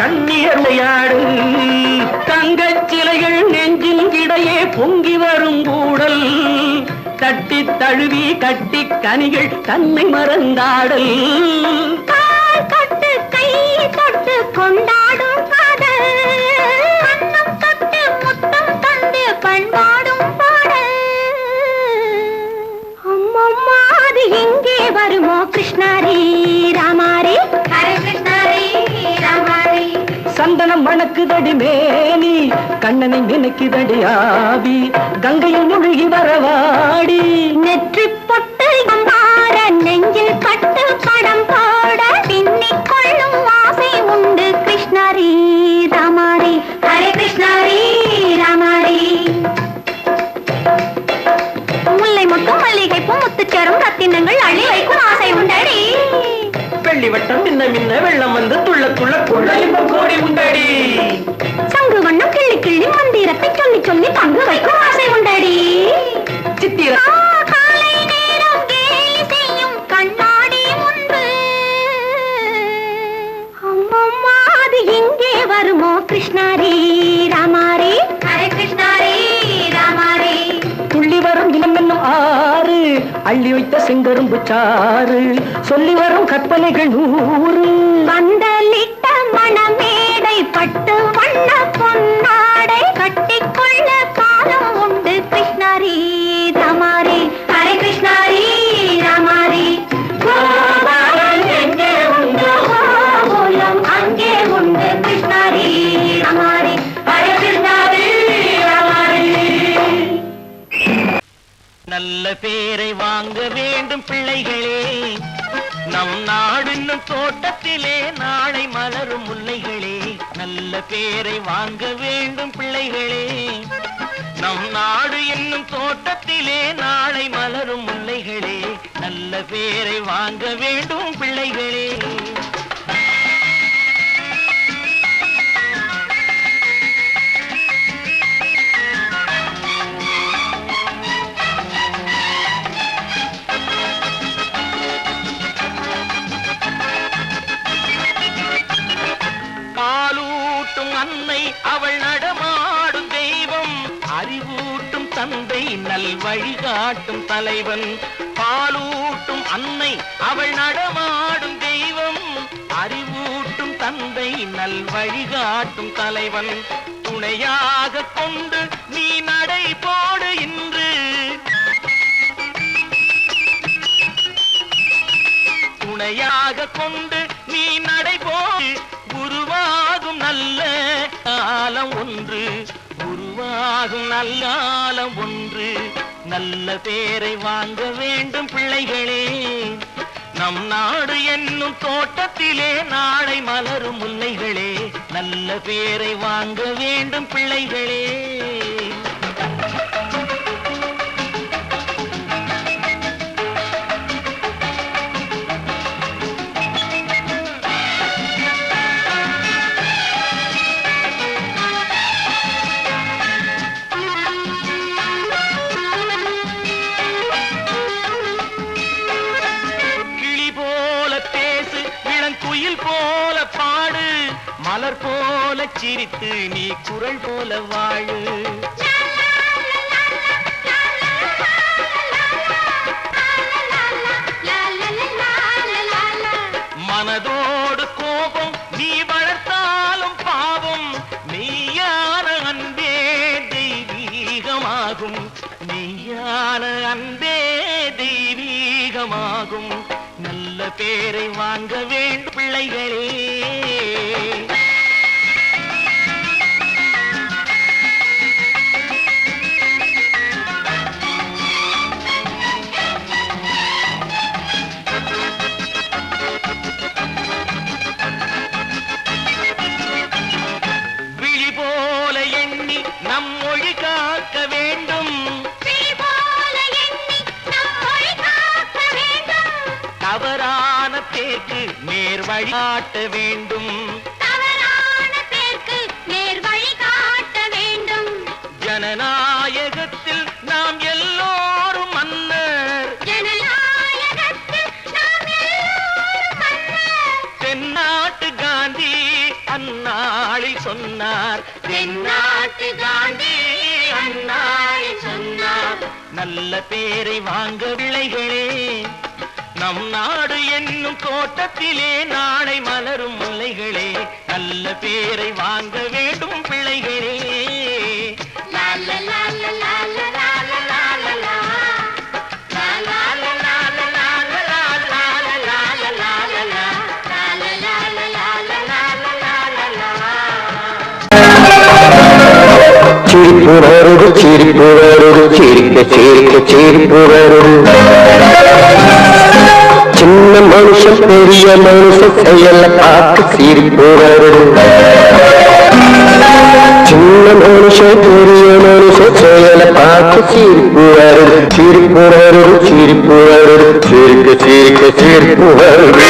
கண்ணியர் விளையாடு தங்கச் சிலைகள் நெஞ்சின் இடையே பொங்கி வரும் கூடல் தட்டி தழுவி கட்டி கனிகள் தன்னை மறந்தாடல் கால் தொட்டு கை தொட்டு கொண்டாடும் காதல் கண்ணம் தொட்டு முத்தம் தந்து பண்பாடும் பாடல் அம்மம்மா அது எங்கே வருமோ கிருஷ்ணாரி ராமாரி ஹரே கிருஷ்ணாரி ராமாரி சந்தனம் மணக்குதடி மேனி கண்ணனை நினைக்குதடி ஆவி கங்கையில் முழுகி வரவாடி நெற்றி பொட்டு அம்பார நெஞ்சில் பட்டு படம் போட பின்னிக் கொள்ளும் ஆசை உண்டு கிருஷ்ணாரி ராமாரி ஹரே கிருஷ்ணாரி ராமாரி முல்லை மொட்டும் மல்லிகை பூ முத்துச்சேரும் ரத்தினங்கள் அள்ளி வைக்கும் ஆசை உண்டடி வெள்ளி வட்டம் மின்ன மின்ன வெள்ளம் வந்து துள்ள துள்ள கொள்ள இன்பம் கோடி உண்டடி சங்கு வண்ணம் கிள்ளி கிள்ளி மந்திரத்தை சொல்லி சொல்லி பங்கு வைக்கும் ஆசை உண்டடி சித்திர காலை நேரம் கேலி செய்யும் கண்ணாடி முன்பு அம்மம்மா அது எங்கே வருமோ கிருஷ்ணாரி ராமாரி ஹரே கிருஷ்ணாரி ராமாரி துள்ளி வரும் தினம் என்னும் ஆறு அள்ளி வைத்த செங்கரும்பு சாறு சொல்லி வரும் கற்பனைகள் 100 பந்தலிட்ட மணமேடை பட்டு வண்ண பொன்னாடை கட்டிக்கொள்ள காலம் உண்டு கிருஷ்ணாரி ராமாரி ஹரே கிருஷ்ணாரி ராமாரி கோபாலன் எங்கே உண்டு கோகுலம் அங்கே உண்டு கிருஷ்ணாரி ராமாரி ஹரே கிருஷ்ணாரி ராமாரி நல்ல பேரை வாங்க வேண்டும் பிள்ளைகளே நம் நாடு என்னும் தோட்டத்திலே நாளை மலரும் முல்லைகளே நல்ல பேரை வாங்க வேண்டும் பிள்ளைகளே நம் நாடு என்னும் தோட்டத்திலே நாளை மலரும் முல்லைகளே நல்ல பேரை வாங்க வேண்டும் பிள்ளைகளே பாலூட்டும் அன்னை அவள் நடமாடும் தெய்வம் அறிவூட்டும் தந்தை நல் வழிகாட்டும் தலைவன் பாலூட்டும் அன்னை அவள் நடமாடும் தெய்வம் அறிவூட்டும் தந்தை நல் வழிகாட்டும் தலைவன் துணையாக கொண்டு நீ நடை போடு இன்று துணையாக கொண்டு நீ நடை போடு உருவாகும் நல்ல காலம் ஒன்று உருவாகும் நல்ல காலம் ஒன்று நல்ல பேரை வாங்க வேண்டும் பிள்ளைகளே நம் நாடு என்னும் தோட்டத்திலே நாளை மலரும் முல்லைகளே நல்ல பேரை வாங்க வேண்டும் பிள்ளைகளே குயில் போல பாடு மலர் போல சிரித்து நீ குரல் போல வாழு மனதோடு கோபம் நீ வளர்த்தாலும் பாவம் மெய்யான அன்பே தெய்வீகமாகும் மெய்யான அன்பே தெய்வீகமாகும் நல்ல பேரை வாங்க வேண்டும் பிள்ளைகளே விழி போல எண்ணி நம் மொழி காக்க வேண்டும் தவறான பேருக்கு நேர் வழிகாட்ட வேண்டும் ஜனநாயகத்தில் நாம் எல்லோரும் மன்னர் தென்னாட்டு காந்தி அண்ணா நல்ல பேரை வாங்க பிள்ளைகளே நம் நாடு என்னும் தோட்டத்திலே நாளை மலரும் முல்லைகளே நல்ல பேரை வாங்க வேண்டும் பிள்ளைகளே சிரிப்பு வருது சிரிப்பு வருது சிரிக்க சிரிக்க சிரிப்பு வருது சின்ன மனுஷன் பெரிய மனுஷன் செயல பார்த்து சிரிப்பு வருது சின்ன மனுஷன் பெரிய மனுஷன் செயல பார்த்து சிரிப்பு வருது சிரிப்பு வருது சிரிப்பு வருது சிரிக்க சிரிக்க சிரிப்பு வருது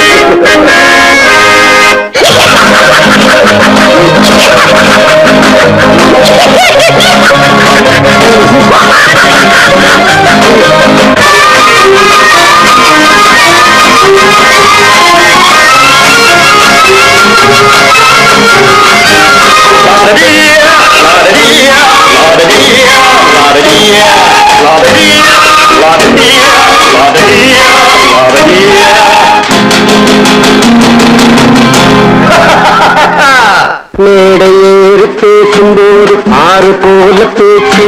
மேடையேறி பேசும்போது ஆறு போல பேச்சு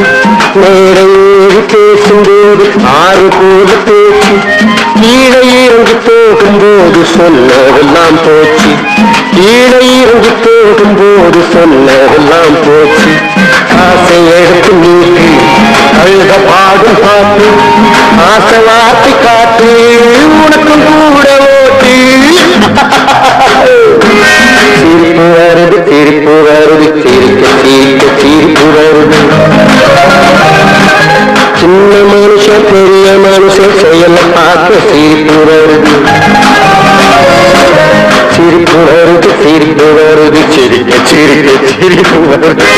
மேடையேறி பேசும்போது ஆறு போல பேச்சு கீழே இறங்கி போகும்போது சொன்னதெல்லாம் போச்சு கீழே இறங்கி போகும்போது சொன்னதெல்லாம் போச்சு ஆசை எடுத்து நீட்டு அழுத பாடும் பாட்டு ஆசை வார்த்தை காட்டு உனக்கும் கூட ஓட்டு சிரிப்பு வருது சிரிப்பு வருது சிரிக்க சிரிக்க சிரிப்பு வருது சின்ன மனுஷன் பெரிய மனுஷன் செயல பார்க்க சிரிப்பு வருது சிரிப்பு வருது சிரிப்பு வருது சிரிக்க சிரிக்க சிரிப்பு வருது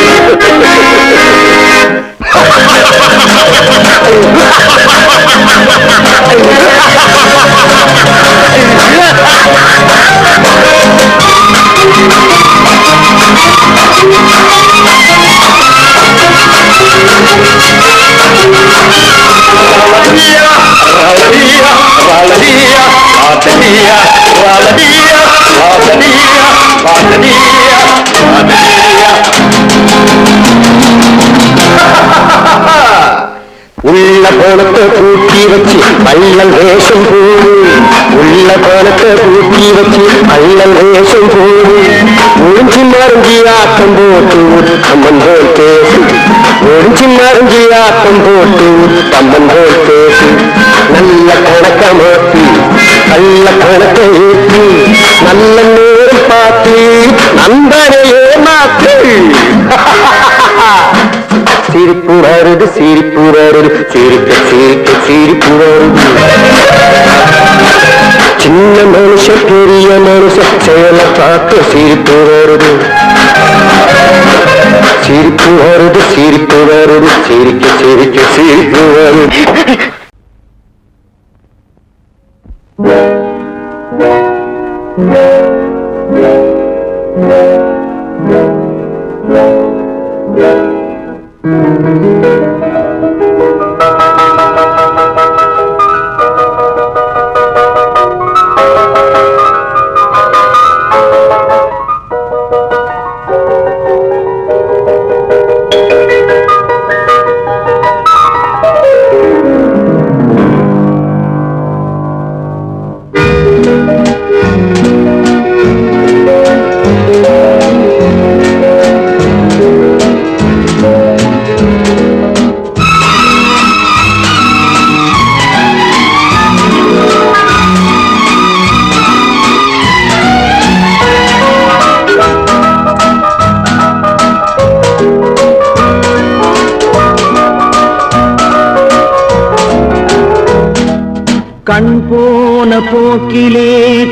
உள்ள போனத்தை பூட்டி வச்சு பள்ளல் வேஷம் போடு உள்ள போனத்தை பூட்டி வச்சு பள்ளல் வேஷம் போடு ஒழிஞ்சு மறைஞ்சி ஆட்டம் போட்டு உத்தம்மன் போல் பேசு ஒழிஞ்சு மறைஞ்சி ஆட்டம் போட்டு உத்தம்மன் போல் பேசு நல்ல கணக்க மாற்றி நல்ல கணக்கை ஏற்றி நல்ல நேரம் பார்த்து நண்பனையே மாற்று சிரிப்பு வருது சிரிப்பு வருது சிரிக்க சிரிக்க சிரிப்பு வருது சின்ன மனுஷன் பெரிய மனுஷன் செயல பார்த்து சிரிப்பு வருது சிரிப்பு வருது சிரிப்பு வருது சிரிக்க சிரிக்க சிரிப்பு வருது கண் போன போக்கிலே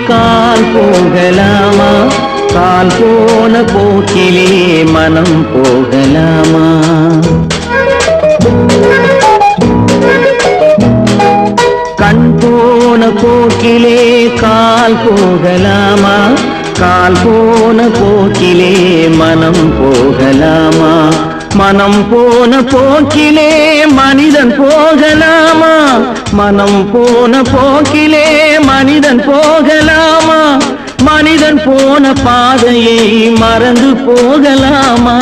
கால் போகலாமா கால் போன போக்கிலே மனம் போகலாமா கண் போன போக்கிலே கால் போகலாமா கால் போன போக்கிலே மனம் போகலாமா மனம் போன போக்கிலே மனிதன் போகலாமா? மனம் போன போக்கிலே மனிதன் போகலாமா? மனிதன் போன பாதையை மறந்து போகலாமா?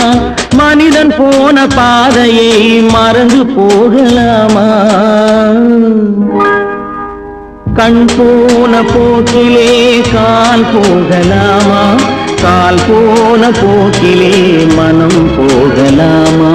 மனிதன் போன பாதையை மறந்து போகலாமா? கண் போன போக்கிலே கால் போகலாமா? கால் போன போக்கிலே மனம் போகலாமா?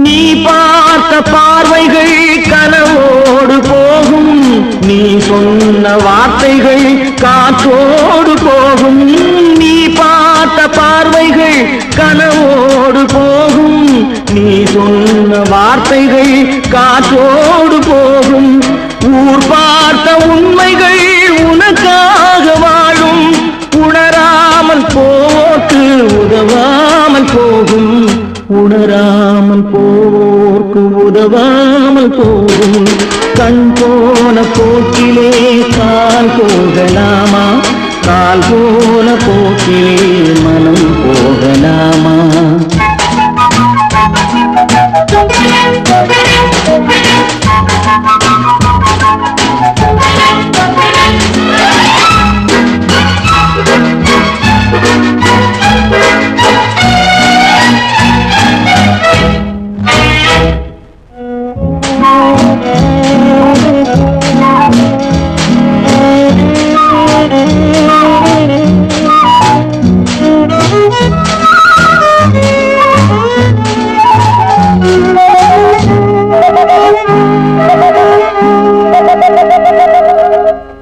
நீ பார்த்த பார்வைகள் கனவோடு போகும், நீ சொன்ன வார்த்தைகள் காற்றோடு போகும். நீ பார்த்த பார்வைகள் கனவோடு போகும், நீ சொன்ன வார்த்தைகள் காற்றோடு போகும். ஊர் பார்த்த உண்மைகள் உனக்காக வாழும், உணராமல் போக்கு உதவாமல் போகும். உணராமல் போர்க்கு உதவாமல் போகும். கண் போன போக்கிலே கால் போகலாமா? கால் போன போக்கிலே மனம் போகலாமா?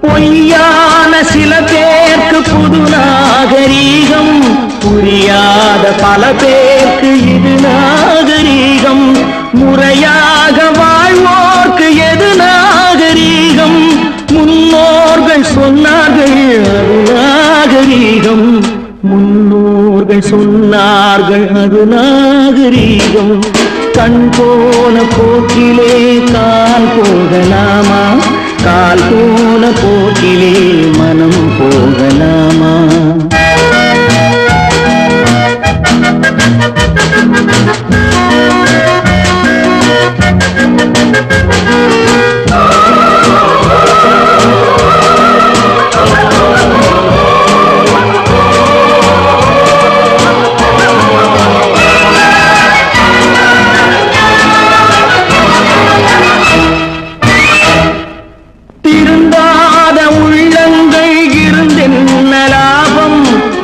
பொய்யான சில பேருக்கு புது நாகரீகம், புரியாத பல பேருக்கு இது நாகரீகம். முறையாக வாழ்வோர்க்கு எது நாகரீகம்? முன்னோர்கள் சொன்னார்கள் அது நாகரீகம். முன்னோர்கள் சொன்னார்கள் அது நாகரீகம். கண் போன போக்கிலே கால் போகலாமா? கால் போன போக்கிலே மனம் போகலாமா?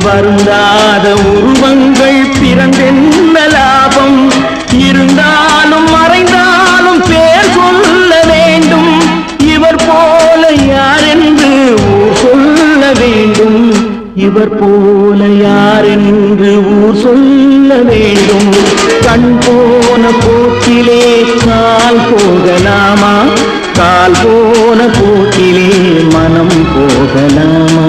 வருந்தாத உருவங்கள் பிறந்தென்ன லாபம்? இருந்தாலும் மறைந்தாலும் பேர் சொல்ல வேண்டும். இவர் போல யாரென்று ஊர் சொல்ல வேண்டும். இவர் போல யாரென்று ஊர் சொல்ல வேண்டும். கண் போன போக்கிலே கால் போகலாமா? கால் போன போக்கிலே மனம் போகலாமா?